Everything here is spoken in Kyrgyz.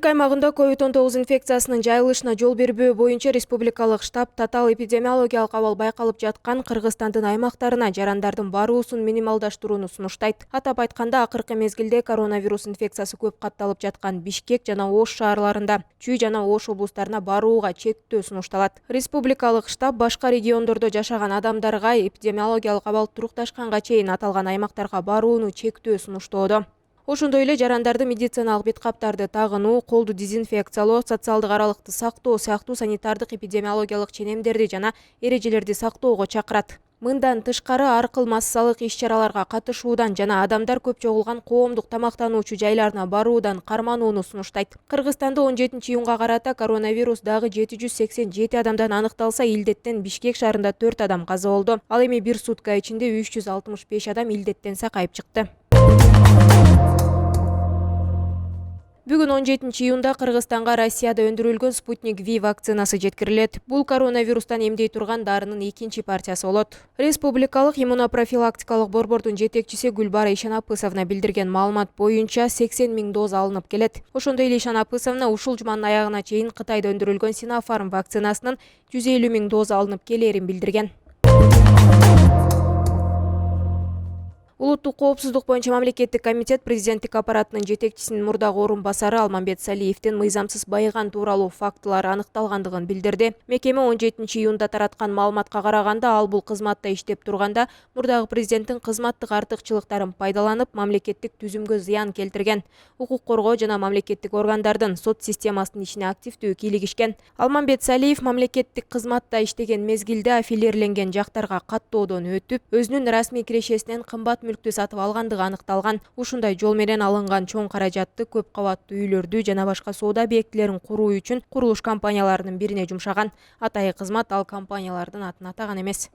Өлкө аймагында COVID-19 инфекциясынын жайылышына жол бербөө боюнча республикалык штаб татаал эпидемиологиялык абал байкалып жаткан Кыргызстандын аймактарына жарандардын баруусун минималдаштырууну сунуштайт. Атап айтканда, акыркы мезгилде коронавирус инфекциясы көп катталып жаткан Бишкек жана Ош шаарларында Чүй жана Ош облустарына барууга чектөө сунушталат. Республикалык штаб башка региондордо жашаган адамдарга эпидемиологиялык абал турукташканга чейин аталган аймактарга барууну чектөө сунуштоодо. Ошондой эле жарандарды медициналык бет каптарды тагынуу, колду дезинфекциялоо, социалдык аралыкты сактоо сыяктуу санитардык эпидемиологиялык ченемдерди жана эрежелерди сактоого чакырат. Мындан тышкары ар кыл массалык иш-чараларга катышуудан жана адамдар көп чогулган коомдук тамактануучу жайларына баруудан карманууну сунуштайт. Кыргызстанда 17-июнга карата коронавирус дагы 787 адамдан аныкталса, илдеттен Бишкек шаарында 4 адам каза болду. Ал эми бир сутка ичинде 365 адам илдеттен сакайып чыкты. Бүгүн 17-июнда Кыргызстанга Россияда өндүрүлгөн Спутник V вакцинасы жеткирилет. Бул коронавирустан эмдей турган дарынын экинчи партиясы болот. Республикалык иммунопрофилактикалык борбордун жетекчиси Гүлбара Ишанапысовна билдирген маалымат боюнча 80 000 доза алынып келет. Ошондой эле Ишанапысовна ушул жуманын аягына чейин Кытайда өндүрүлгөн Sinopharm вакцинасынын 150 000 доза алынып келерин билдирген. Улуттук коопсуздук боюнча мамлекеттик комитет президенттик аппаратынын жетекчисинин мурдагы орун басары Алмамбет Салиевдин мыйзамсыз байыган тууралуу фактылары аныкталгандыгын билдирди. Мекеме 17-июнда тараткан маалыматка караганда, ал бул кызматта иштеп турганда мурдагы президенттин кызматтык артыкчылыктарын пайдаланып, мамлекеттик түзүмгө зыян келтирген. Укук коргоо жана мамлекеттик органдардын сот системасынын ишине активдүү кийлигишкен. Алмамбет Салиев мамлекеттик кызматта иштеген мезгилде аффилирленген жактарга каттоодон өтүп, өзүнүн расмий кирешесинен кымбат мүлктү сатып алгандыгы аныкталган. Ушундай жол менен алынган чоң каражатты көп кабаттуу үйлөрдү жана башка соода объектилерин куруу үчүн курулуш компанияларынын бирине жумшаган. Атайы кызмат ал компаниялардын атын атаган эмес.